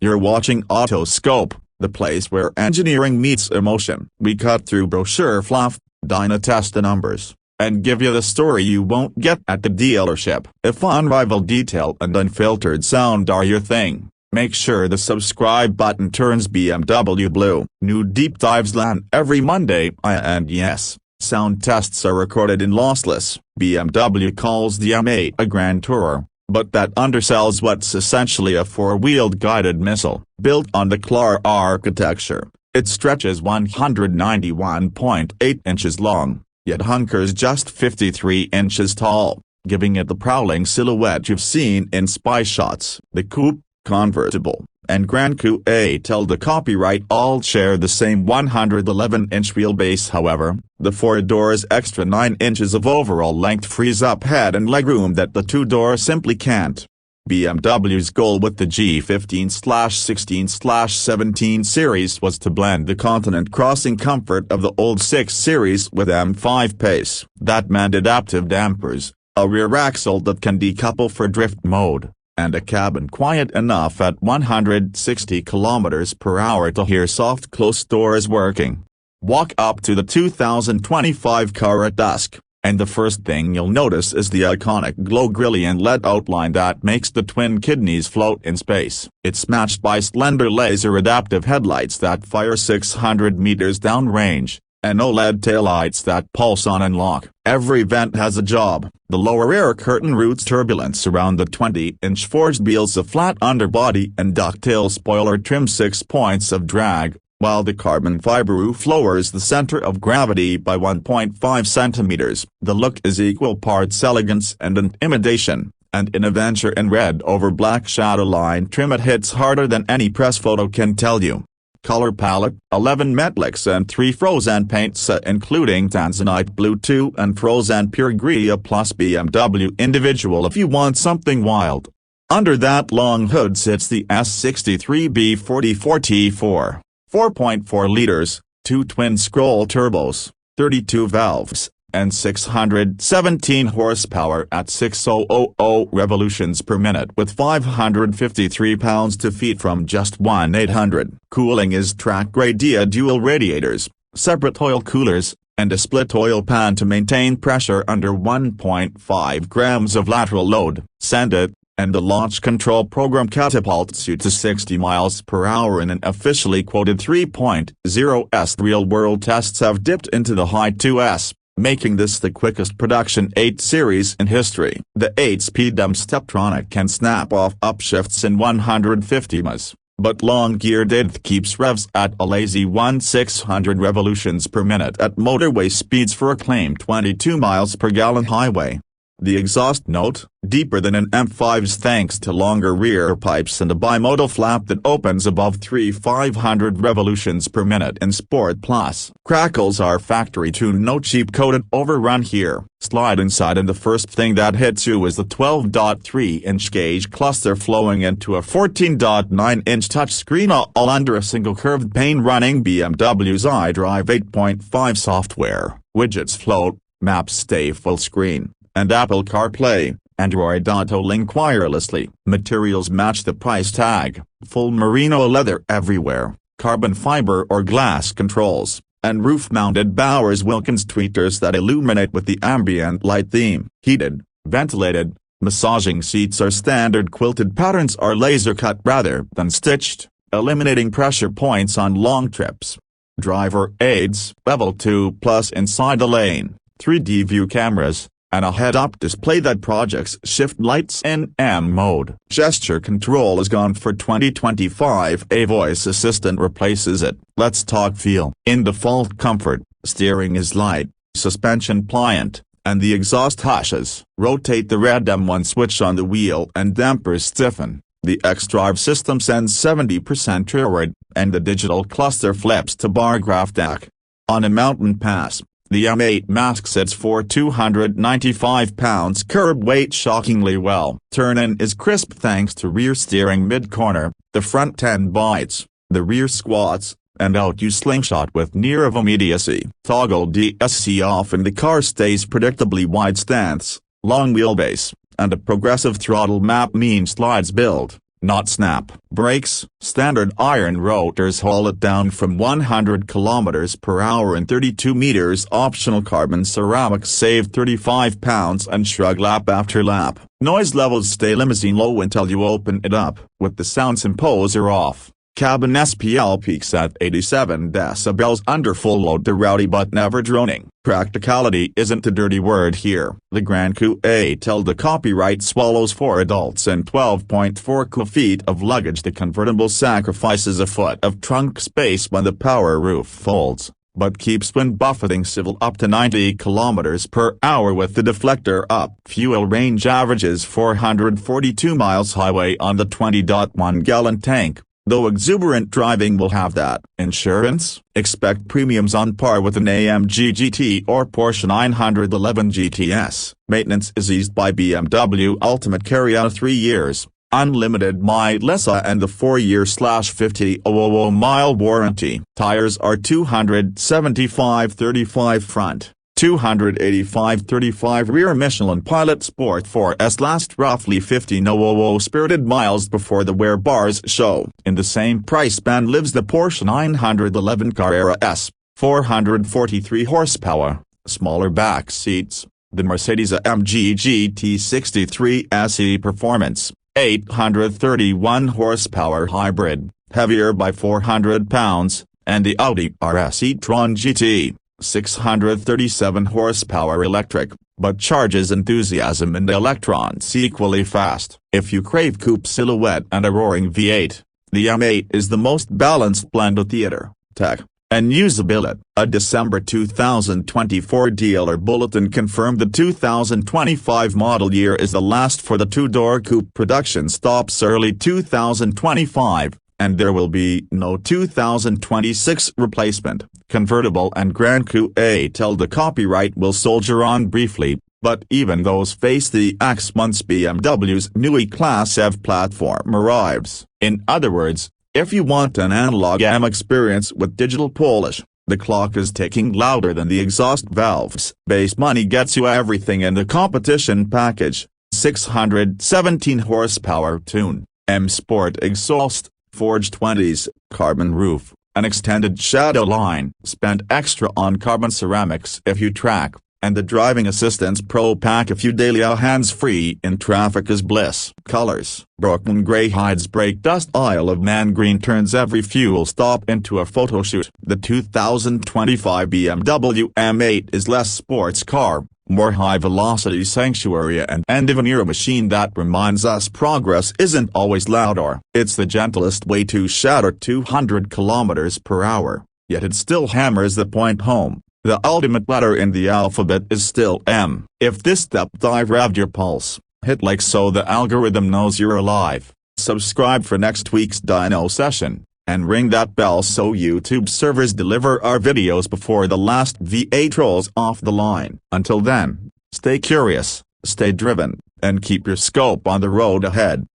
You're watching AutoScope, the place where engineering meets emotion. We cut through brochure fluff, dyna test the numbers, and give you the story you won't get at the dealership. If unrivaled detail and unfiltered sound are your thing, make sure the subscribe button turns BMW blue. New deep dives land every Monday, and yes, sound tests are recorded in lossless. BMW calls the M8 a Grand Tourer, but that undersells what's essentially a four-wheeled guided missile. Built on the Clara architecture, it stretches 191.8 inches long, yet hunkers just 53 inches tall, giving it the prowling silhouette you've seen in spy shots. The Coupe, convertible, and Gran Coupe till the copyright all share the same 111-inch wheelbase. However, the four-door's extra 9 inches of overall length frees up head and legroom that the two-door simply can't. BMW's goal with the G15/16/17 series was to blend the continent-crossing comfort of the old 6 Series with M5 pace. That meant adaptive dampers, a rear axle that can decouple for drift mode, and a cabin quiet enough at 160 km/h to hear soft closed doors working. Walk up to the 2025 car at dusk, and the first thing you'll notice is the iconic glow grillion LED outline that makes the twin kidneys float in space. It's matched by slender laser adaptive headlights that fire 600 meters downrange, and OLED taillights that pulse on and lock. Every vent has a job. The lower air curtain routes turbulence around the 20-inch forged wheels. A flat underbody and ducktail spoiler trim 6 points of drag, while the carbon fiber roof lowers the center of gravity by 1.5 centimeters. The look is equal parts elegance and intimidation, and in a venture in red over black shadowline trim it hits harder than any press photo can tell you. Color palette, 11 metallics and 3 frozen paints including Tanzanite Blue 2 and Frozen Pure Gria plus BMW Individual if you want something wild. Under that long hood sits the S63B44T4, 4.4 liters, 2 twin-scroll turbos, 32 valves, and 617 horsepower at 6,000 revolutions per minute with 553 pounds-to-feet from just 1,800. Cooling is track-grade dual radiators, separate oil coolers, and a split oil pan to maintain pressure under 1.5 grams of lateral load. Send it, and the launch control program catapults you to 60 miles per hour in an officially quoted 3.0s. Real-world tests have dipped into the high 2s, making this the quickest production 8 Series in history. The 8-speed Steptronic can snap off upshifts in 150 ms, but long gear depth keeps revs at a lazy 1,600 revolutions per minute at motorway speeds for a claimed 22 miles per gallon highway. The exhaust note, deeper than an M5's thanks to longer rear pipes and a bimodal flap that opens above 3,500 revolutions per minute in Sport Plus. Crackles are factory tuned, no cheap coated overrun here. Slide inside and the first thing that hits you is the 12.3-inch gauge cluster flowing into a 14.9-inch touchscreen all under a single curved pane running BMW's iDrive 8.5 software. Widgets float, maps stay full screen, and Apple CarPlay, Android Auto link wirelessly. Materials match the price tag, full merino leather everywhere, carbon fiber or glass controls, and roof-mounted Bowers Wilkins tweeters that illuminate with the ambient light theme. Heated, ventilated, massaging seats are standard. Quilted patterns are laser-cut rather than stitched, eliminating pressure points on long trips. Driver aids, level 2+ inside the lane, 3D view cameras, and a head-up display that projects shift lights in M mode. Gesture control is gone for 2025. A voice assistant replaces it. Let's talk feel. In default comfort, steering is light, suspension pliant, and the exhaust hushes. Rotate the red M1 switch on the wheel and dampers stiffen. The X-Drive system sends 70% forward, and the digital cluster flips to bar graph DAC. On a mountain pass, the M8 masks its 295 pounds curb weight shockingly well. Turn-in is crisp thanks to rear steering mid-corner, the front 10 bites, the rear squats, and out you slingshot with near of immediacy. Toggle DSC off and the car stays predictably wide stance, long wheelbase, and a progressive throttle map means slides build. not snap. Brakes, standard iron rotors haul it down from 100 km per hour in 32 meters. Optional carbon ceramics save 35 pounds and shrug lap after lap. Noise levels stay limousine low until you open it up, with the sound imposer off. Cabin SPL peaks at 87 decibels under full load. The rowdy but never droning. Practicality isn't a dirty word here. The Gran Coupe till the copyright swallows 4 adults and 12.4 feet of luggage. The convertible sacrifices a foot of trunk space when the power roof folds, but keeps wind buffeting civil up to 90 km per hour with the deflector up. Fuel range averages 442 miles highway on the 20.1-gallon tank. Though exuberant driving will have that. Insurance? Expect premiums on par with an AMG GT or Porsche 911 GTS. Maintenance is eased by BMW Ultimate Carry out 3 years, unlimited mileage and the 4-year/50,000 mile warranty. Tires are 275/35 front, 285/35 rear. Michelin Pilot Sport 4S last roughly 50,000 spirited miles before the wear bars show. In the same price band lives the Porsche 911 Carrera S, 443 horsepower, smaller back seats. The Mercedes-AMG GT63 SE Performance, 831 horsepower hybrid, heavier by 400 pounds, and the Audi RS e-tron GT, 637 horsepower electric, but charges enthusiasm and electrons equally fast. If you crave coupe silhouette and a roaring V8, the M8 is the most balanced blend of theater, tech, and usability. A December 2024 dealer bulletin confirmed the 2025 model year is the last for the two-door coupe. Production stops early 2025. And there will be no 2026 replacement. Convertible and Gran Coupe till the copyright will soldier on briefly, but even those face the axe once BMW's new E-Class EV platform arrives. In other words, if you want an analog M experience with digital polish, the clock is ticking louder than the exhaust valves. Base money gets you everything in the competition package: 617 horsepower tune, M Sport exhaust, forged 20s, carbon roof, an extended shadow line. Spend extra on carbon ceramics if you track, and the Driving Assistance Pro pack if you daily hands-free in traffic is bliss. Colors: Brooklyn Gray hides brake dust. Isle of Man Green turns every fuel stop into a photo shoot. The 2025 BMW M8 is less sports car, more high-velocity sanctuary and end-of-an-era machine that reminds us progress isn't always loud, or it's the gentlest way to shatter 200 km per hour, yet it still hammers the point home. The ultimate letter in the alphabet is still M. If this step dive revved your pulse, hit like so the algorithm knows you're alive. Subscribe for next week's dyno session, and ring that bell so YouTube servers deliver our videos before the last V8 rolls off the line. Until then, stay curious, stay driven, and keep your scope on the road ahead.